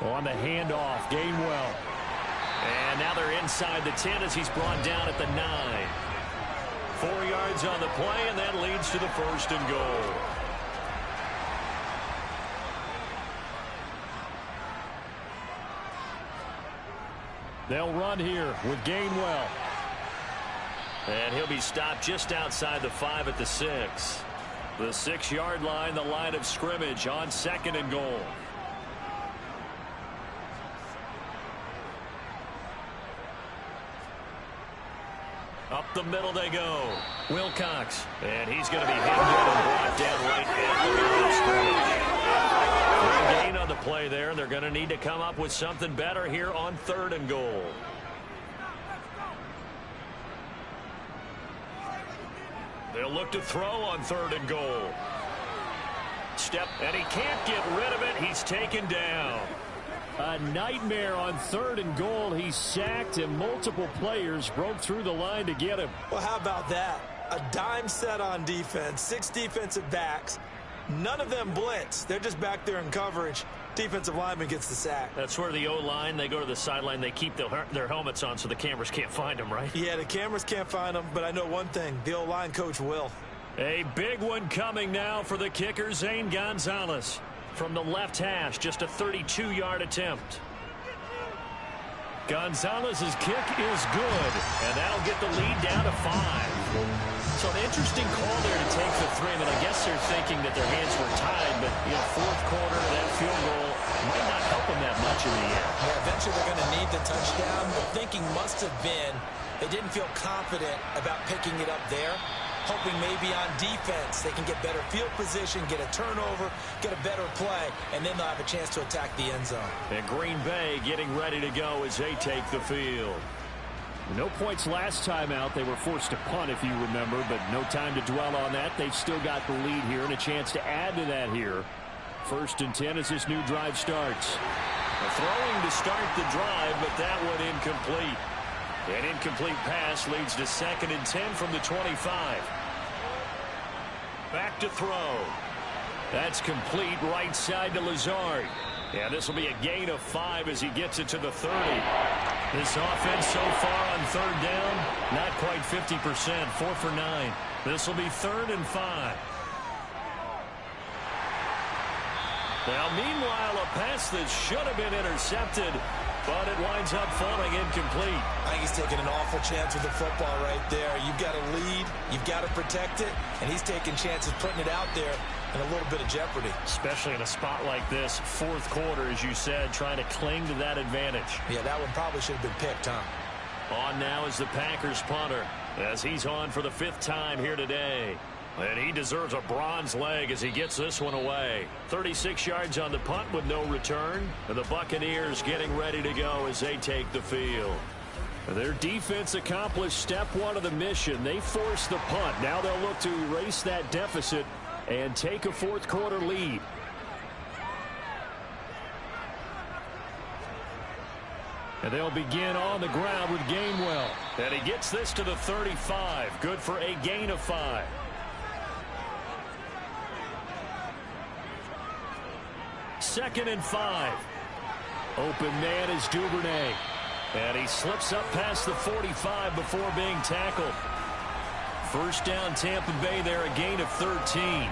On the handoff, Gainwell. And now they're inside the 10 as he's brought down at the 9. 4 yards on the play, and that leads to the 1st and goal. They'll run here with Gainwell. And he'll be stopped just outside the 5 at the 6. The 6-yard line, the line of scrimmage on 2nd and goal. Up the middle they go. Wilcox. And he's going to be hit good and brought down right at the line of scrimmage. Gain on the play there. They're going to need to come up with something better here on 3rd and goal. They'll look to throw on 3rd and goal. Step, and he can't get rid of it. He's taken down. A nightmare on 3rd and goal. He's sacked, and multiple players broke through the line to get him. Well, how about that? A dime set on defense, 6 defensive backs. None of them blitz. They're just back there in coverage. Defensive lineman gets the sack. That's where the O-line, they go to the sideline, they keep their helmets on so the cameras can't find them, right? Yeah, the cameras can't find them, but I know one thing. The O-line coach will. A big one coming now for the kicker, Zane Gonzalez. From the left hash, just a 32-yard attempt. Gonzalez's kick is good, and that'll get the lead down to 5. So an interesting call there to take the 3. I mean, I guess they're thinking that their hands were tied, but fourth quarter, that field goal might not help them that much in the end. Yeah, eventually they're going to need the touchdown. The thinking must have been they didn't feel confident about picking it up there, hoping maybe on defense they can get better field position, get a turnover, get a better play, and then they'll have a chance to attack the end zone. And Green Bay getting ready to go as they take the field. No points last time out. They were forced to punt, if you remember, but no time to dwell on that. They've still got the lead here and a chance to add to that here. 1st and 10 as this new drive starts. Throwing to start the drive, but that one incomplete. An incomplete pass leads to 2nd and 10 from the 25. Back to throw. That's complete right side to Lazard. Yeah, this will be a gain of 5 as he gets it to the 30. This offense so far on 3rd down, not quite 50%, 4 for 9. This will be 3rd and 5. Now, meanwhile, a pass that should have been intercepted, but it winds up falling incomplete. I think he's taking an awful chance with the football right there. You've got to lead, you've got to protect it, and he's taking chances putting it out there in a little bit of jeopardy. Especially in a spot like this, 4th quarter, as you said, trying to cling to that advantage. Yeah, that one probably should have been picked, huh? On now is the Packers punter, as he's on for the 5th time here today. And he deserves a bronze leg as he gets this one away. 36 yards on the punt with no return. And the Buccaneers getting ready to go as they take the field. Their defense accomplished step 1 of the mission. They forced the punt. Now they'll look to erase that deficit and take a 4th quarter lead. And they'll begin on the ground with Gainwell. And he gets this to the 35. Good for a gain of 5. Second and 5. Open man is Duvernay. And he slips up past the 45 before being tackled. 1st down Tampa Bay there, a gain of 13.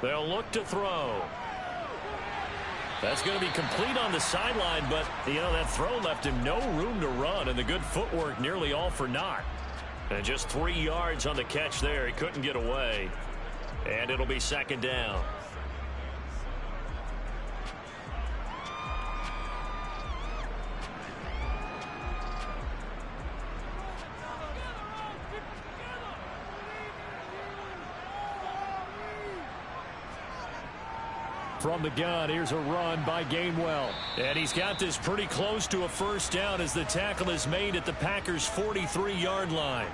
They'll look to throw. That's going to be complete on the sideline, but, that throw left him no room to run, and the good footwork nearly all for naught. And just 3 yards on the catch there. He couldn't get away. And it'll be 2nd down. From the gun, here's a run by Gainwell. And he's got this pretty close to a 1st down as the tackle is made at the Packers' 43-yard line.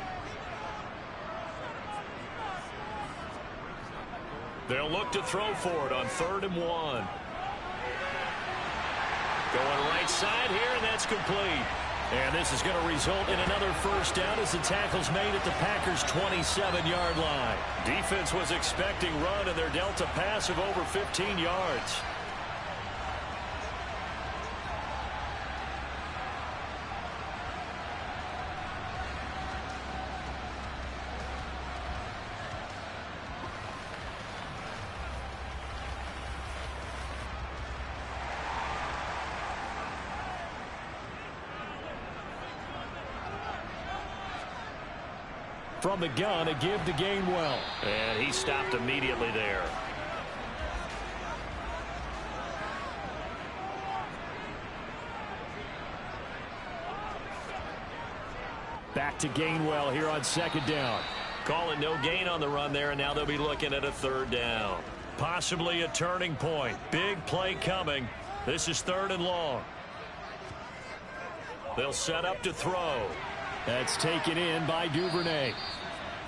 They'll look to throw for it on 3rd and 1. Going right side here, and that's complete. And this is going to result in another 1st down as the tackle's made at the Packers' 27-yard line. Defense was expecting run, and they're dealt a pass of over 15 yards. From the gun, a give to Gainwell. And he stopped immediately there. Back to Gainwell here on 2nd down. Calling no gain on the run there, and now they'll be looking at a 3rd down. Possibly a turning point. Big play coming. This is 3rd and long. They'll set up to throw. That's taken in by Duvernay.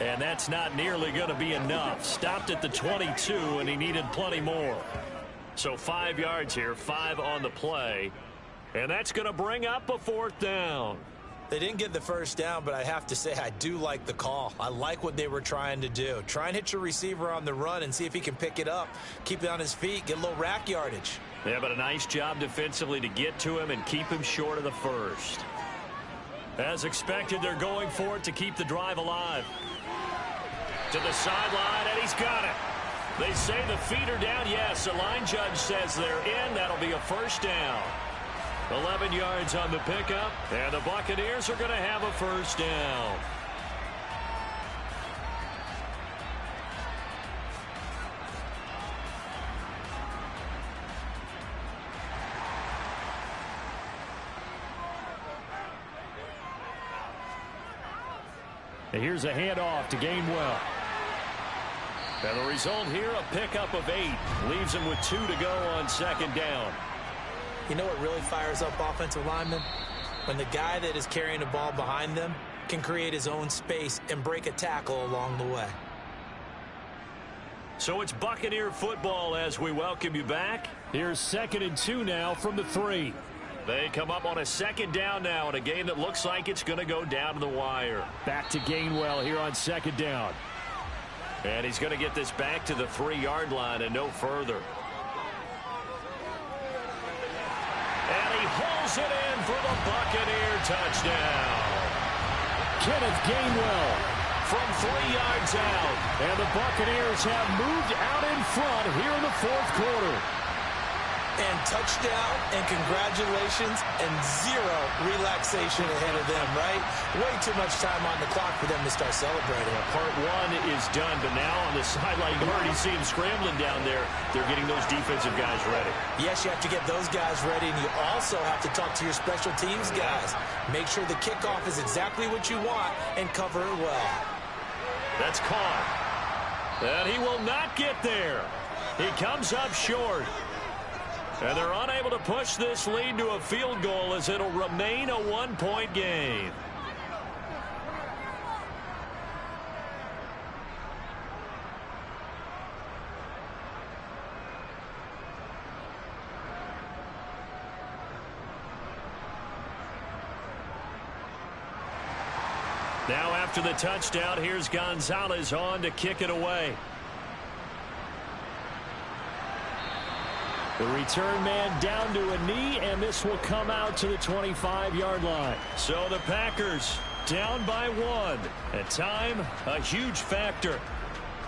And that's not nearly going to be enough. Stopped at the 22, and he needed plenty more. So 5 yards here, 5 on the play. And that's going to bring up a 4th down. They didn't get the 1st down, but I have to say I do like the call. I like what they were trying to do. Try and hit your receiver on the run and see if he can pick it up, keep it on his feet, get a little rack yardage. Yeah, but a nice job defensively to get to him and keep him short of the 1st. As expected, they're going for it to keep the drive alive. To the sideline, and he's got it. They say the feet are down. Yes, the line judge says they're in. That'll be a first down. 11 yards on the pickup, and the Buccaneers are going to have a first down. And here's a handoff to Gainwell. And the result here, a pickup of 8. Leaves him with 2 to go on second down. You know what really fires up offensive linemen? When the guy that is carrying the ball behind them can create his own space and break a tackle along the way. So it's Buccaneer football as we welcome you back. Here's 2nd and 2 now from the 3. They come up on a second down now in a game that looks like it's going to go down to the wire. Back to Gainwell here on second down. And he's going to get this back to the 3-yard line and no further. And he hauls it in for the Buccaneer touchdown. Kenneth Gainwell from 3 yards out. And the Buccaneers have moved out in front here in the 4th quarter. And touchdown and congratulations and 0 relaxation ahead of them, right? Way too much time on the clock for them to start celebrating. Part 1 is done, but now on the sideline, you already see him scrambling down there. They're getting those defensive guys ready. Yes, you have to get those guys ready, and you also have to talk to your special teams guys. Make sure the kickoff is exactly what you want and cover it well. That's caught. And he will not get there. He comes up short. And they're unable to push this lead to a field goal as it'll remain a 1-point game. Now after the touchdown, here's Gonzalez on to kick it away. The return man down to a knee, and this will come out to the 25-yard line. So the Packers down by 1. And time, a huge factor.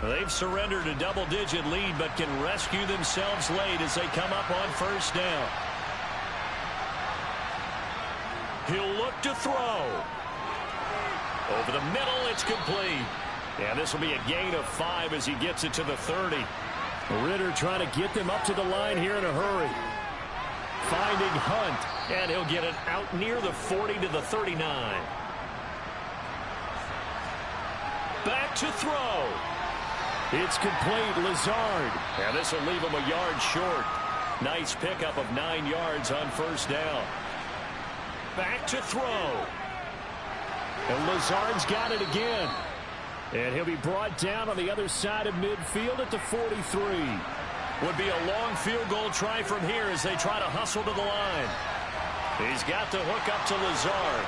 They've surrendered a double-digit lead, but can rescue themselves late as they come up on first down. He'll look to throw. Over the middle, it's complete. And this will be a gain of 5 as he gets it to the 30. Ritter trying to get them up to the line here in a hurry. Finding Hunt, and he'll get it out near the 40 to the 39. Back to throw. It's complete. Lazard. And this will leave him a yard short. Nice pickup of 9 yards on first down. Back to throw. And Lazard's got it again. And he'll be brought down on the other side of midfield at the 43. Would be a long field goal try from here as they try to hustle to the line. He's got the hook up to Lazard.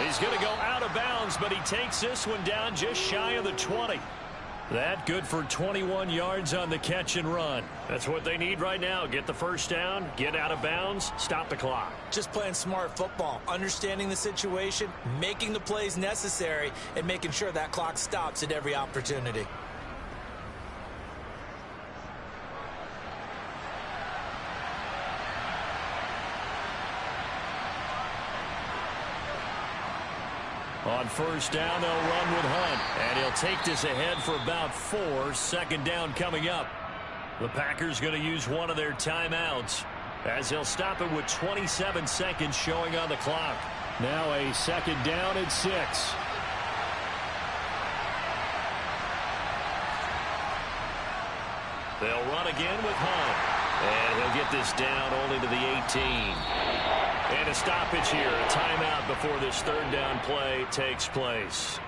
He's going to go out of bounds, but he takes this one down just shy of the 20. That good for 21 yards on the catch and run. That's what they need right now. Get the first down, get out of bounds, stop the clock. Just playing smart football, understanding the situation, making the plays necessary, and making sure that clock stops at every opportunity. On first down, they'll run with Hunt. And he'll take this ahead for about 4. Second down coming up. The Packers going to use one of their timeouts as they'll stop it with 27 seconds showing on the clock. Now a second down and 6. They'll run again with Hunt. And he'll get this down only to the 18. And a stoppage here, a timeout before this third down play takes place.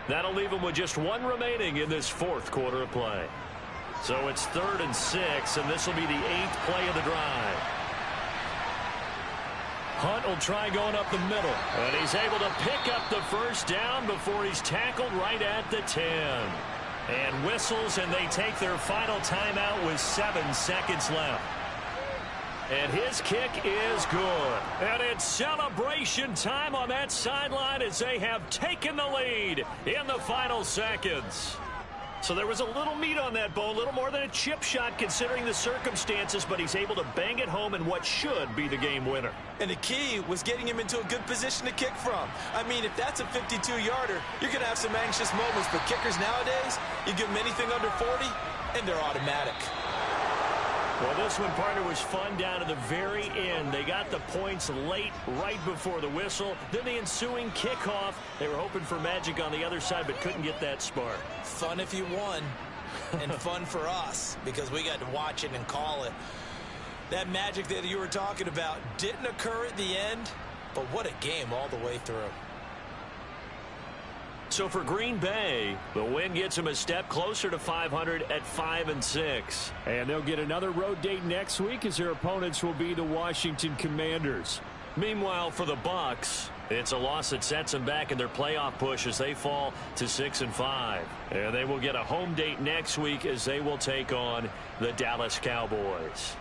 That'll leave them with just 1 remaining in this 4th quarter of play. So it's 3rd and 6, and this will be the 8th play of the drive. Hunt will try going up the middle, and he's able to pick up the first down before he's tackled right at the 10. And whistles, and they take their final timeout with 7 seconds left. And his kick is good. And it's celebration time on that sideline as they have taken the lead in the final seconds. So there was a little meat on that bone, a little more than a chip shot considering the circumstances, but he's able to bang it home in what should be the game winner. And the key was getting him into a good position to kick from. I mean, if that's a 52-yarder, you're going to have some anxious moments, but kickers nowadays, you give them anything under 40, and they're automatic. Well, this one, partner, was fun down to the very end. They got the points late, right before the whistle. Then the ensuing kickoff. They were hoping for magic on the other side, but couldn't get that spark. Fun if you won, and fun for us, because we got to watch it and call it. That magic that you were talking about didn't occur at the end, but what a game all the way through. So for Green Bay, the win gets them a step closer to 500 at 5-6. And they'll get another road date next week as their opponents will be the Washington Commanders. Meanwhile, for the Bucs, it's a loss that sets them back in their playoff push as they fall to 6-5. And they will get a home date next week as they will take on the Dallas Cowboys.